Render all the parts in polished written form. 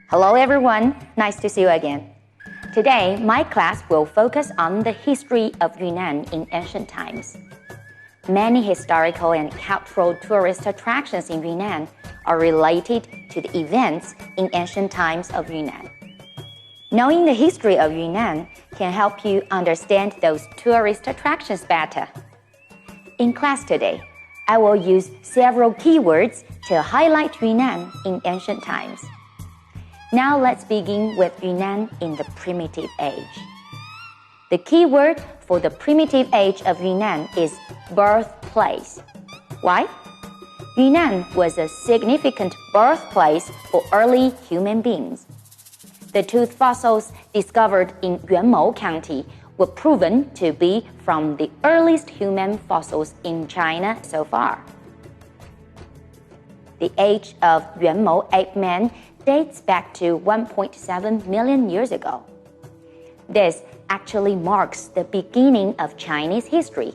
Hello everyone, nice to see you again. Today, my class will focus on the history of Yunnan in ancient times. Many historical and cultural tourist attractions in Yunnan are related to the events in ancient times of Yunnan. Knowing the history of Yunnan can help you understand those tourist attractions better. In class today, I will use several keywords to highlight Yunnan in ancient times. Now let's begin with Yunnan in the primitive age. The key word for the primitive age of Yunnan is birthplace. Why? Yunnan was a significant birthplace for early human beings. The tooth fossils discovered in Yuanmou County were proven to be from the earliest human fossils in China so far. The age of Yuanmou ape man dates back to 1.7 million years ago. This actually marks the beginning of Chinese history.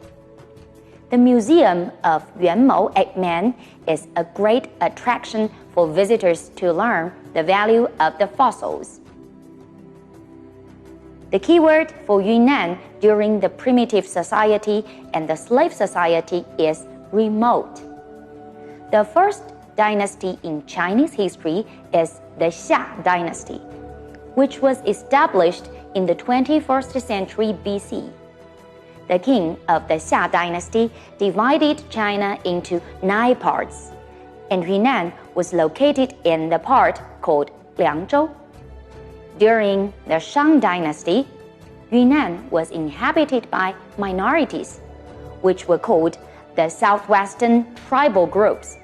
The Museum of Yuanmou ape man is a great attraction for visitors to learn the value of the fossils. The keyword for Yunnan during the primitive society and the slave society is remote. The first dynasty in Chinese history is the Xia dynasty, which was established in the 21st century BC. The king of the Xia dynasty divided China into 9 parts, and Yunnan was located in the part called Liangzhou. During the Shang dynasty, Yunnan was inhabited by minorities, which were called the Southwestern tribal groups,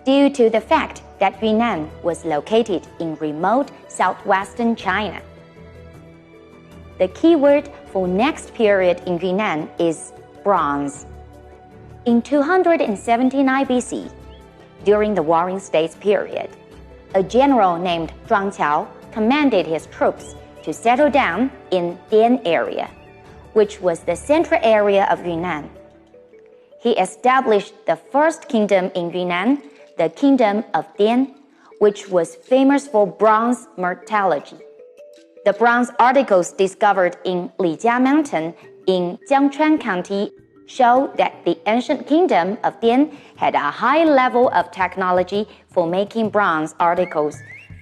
due to the fact that Yunnan was located in remote southwestern China. The keyword for next period in Yunnan is bronze. In 279 BC, during the Warring States period, a general named Zhuang Qiao commanded his troops to settle down in Dian area, which was the central area of Yunnan. He established the first kingdom in Yunnan, the Kingdom of Dian, which was famous for bronze metallurgy. The bronze articles discovered in Lijia Mountain in Jiangchuan County show that the ancient kingdom of Dian had a high level of technology for making bronze articles,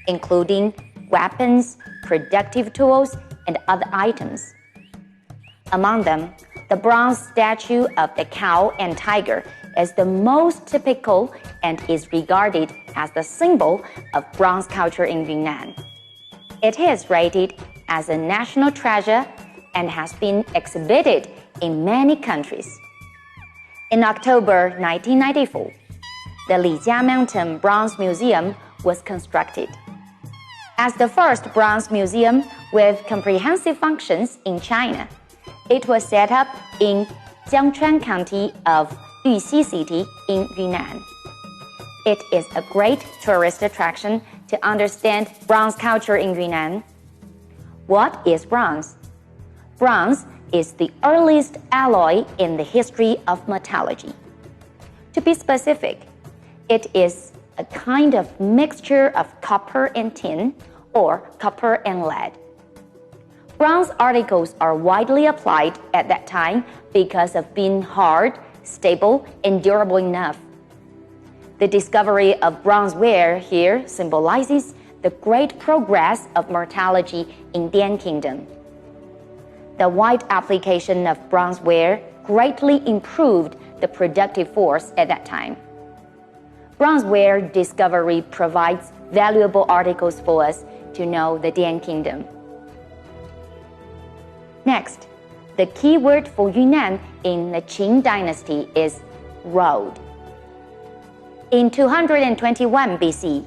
including weapons, productive tools, and other items. Among them, the bronze statue of the cow and tiger is the most typical and is regarded as the symbol of bronze culture in Yunnan. It is rated as a national treasure and has been exhibited in many countries. In October 1994, the Lijia Mountain Bronze Museum was constructed. As the first bronze museum with comprehensive functions in China, it was set up in Jiangchuan County of Yuxi City in Yunnan. It is a great tourist attraction to understand bronze culture in Yunnan. What is bronze? Bronze is the earliest alloy in the history of metallurgy. To be specific, it is a kind of mixture of copper and tin or copper and lead. Bronze articles are widely applied at that time because of being hard, stable, and durable enough. The discovery of bronzeware here symbolizes the great progress of metallurgy in Dian Kingdom. The wide application of bronzeware greatly improved the productive force at that time. Bronzeware discovery provides valuable articles for us to know the Dian Kingdom. Next, the key word for Yunnan in the Qing dynasty is road. In 221 BC,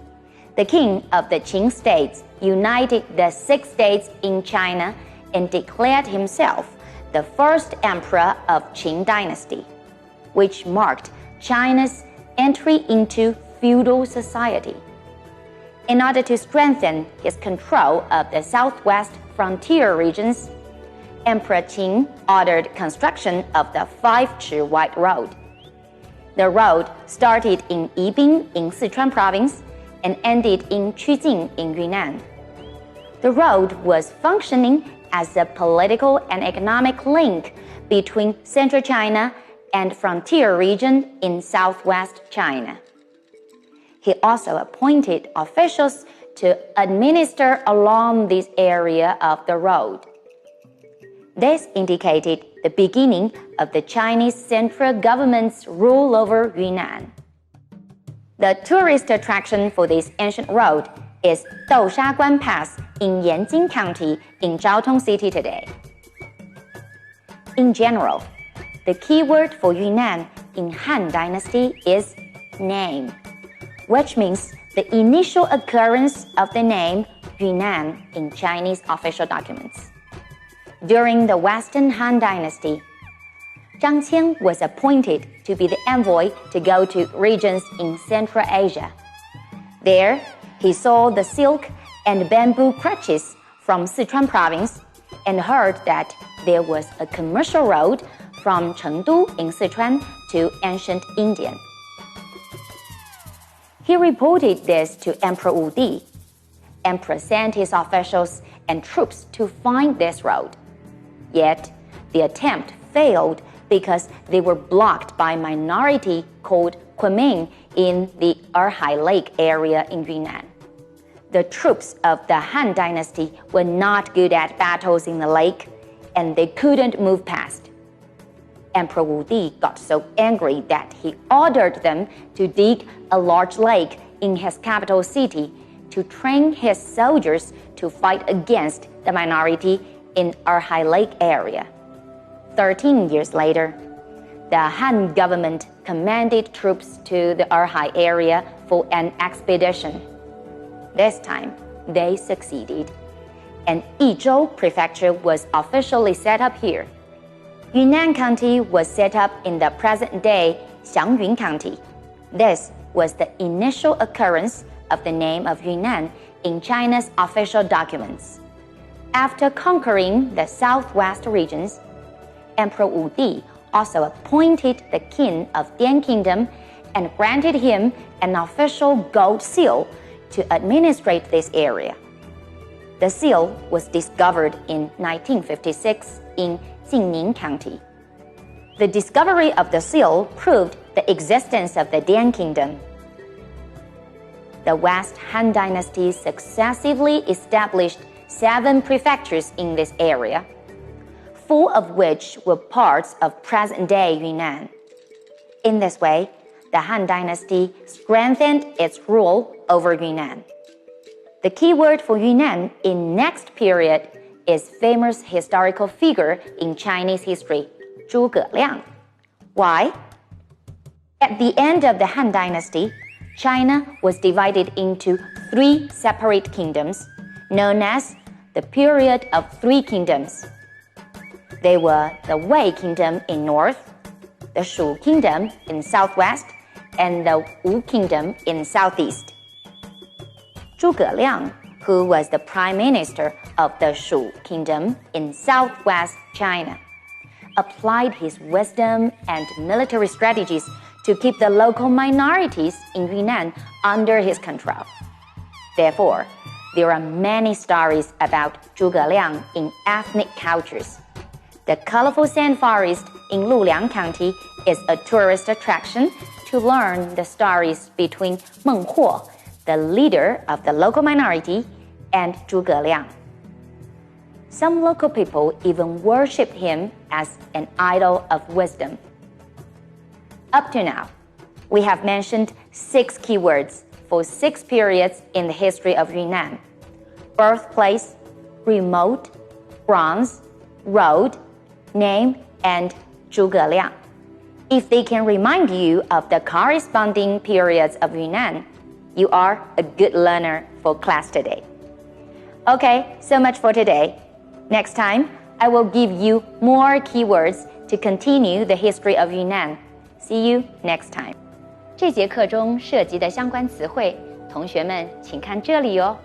the king of the Qing states united the 6 states in China and declared himself the first emperor of Qing dynasty, which marked China's entry into feudal society. In order to strengthen his control of the southwest frontier regions, Emperor Qing ordered construction of the 5-chi wide road. The road started in Yibin in Sichuan province and ended in Qujing in Yunnan. The road was functioning as a political and economic link between central China and frontier region in southwest China. He also appointed officials to administer along this area of the road. This indicated the beginning of the Chinese central government's rule over Yunnan. The tourist attraction for this ancient road is Doushaguan Pass in Yanjing County in Zhaotong City today. In general, the key word for Yunnan in Han Dynasty is name, which means the initial occurrence of the name Yunnan in Chinese official documents. During the Western Han Dynasty, Zhang Qian was appointed to be the envoy to go to regions in Central Asia. There, he saw the silk and bamboo crutches from Sichuan province and heard that there was a commercial road from Chengdu in Sichuan to ancient India. He reported this to Emperor Wu Di. Emperor sent his officials and troops to find this road. Yet, the attempt failed because they were blocked by a minority called Kunming in the Erhai Lake area in Yunnan. The troops of the Han Dynasty were not good at battles in the lake, and they couldn't move past. Emperor Wu Di got so angry that he ordered them to dig a large lake in his capital city to train his soldiers to fight against the minority in Erhai Lake area. 13 years later, the Han government commanded troops to the Erhai area for an expedition. This time, they succeeded, and Yizhou Prefecture was officially set up here. Yunnan County was set up in the present-day Xiangyun County. This was the initial occurrence of the name of Yunnan in China's official documents. After conquering the southwest regions, Emperor Wu Di also appointed the king of Dian Kingdom and granted him an official gold seal to administrate this area. The seal was discovered in 1956 in Jingning County. The discovery of the seal proved the existence of the Dian Kingdom. The West Han Dynasty successively established 7 prefectures in this area, 4 of which were parts of present-day Yunnan. In this way, the Han Dynasty strengthened its rule over Yunnan. The key word for Yunnan in next period is famous historical figure in Chinese history, Zhuge Liang. Why? At the end of the Han Dynasty, China was divided into 3 separate kingdoms, known as the period of 3 kingdoms. They were the Wei Kingdom in north, the Shu Kingdom in southwest, and the Wu Kingdom in southeast. Zhuge Liang, who was the prime minister of the Shu Kingdom in southwest China, applied his wisdom and military strategies to keep the local minorities in Yunnan under his control. Therefore, there are many stories about Zhuge Liang in ethnic cultures. The colorful sand forest in Luliang County is a tourist attraction to learn the stories between Meng Huo, the leader of the local minority, and Zhuge Liang. Some local people even worship him as an idol of wisdom. Up to now, we have mentioned 6 keywords for 6 periods in the history of Yunnan: birthplace, remote, bronze, road, name, and Zhuge Liang. If they can remind you of the corresponding periods of Yunnan, you are a good learner for class today. Okay, so much for today. Next time, I will give you more keywords to continue the history of Yunnan. See you next time. 这节课中涉及的相关词汇，同学们请看这里哦。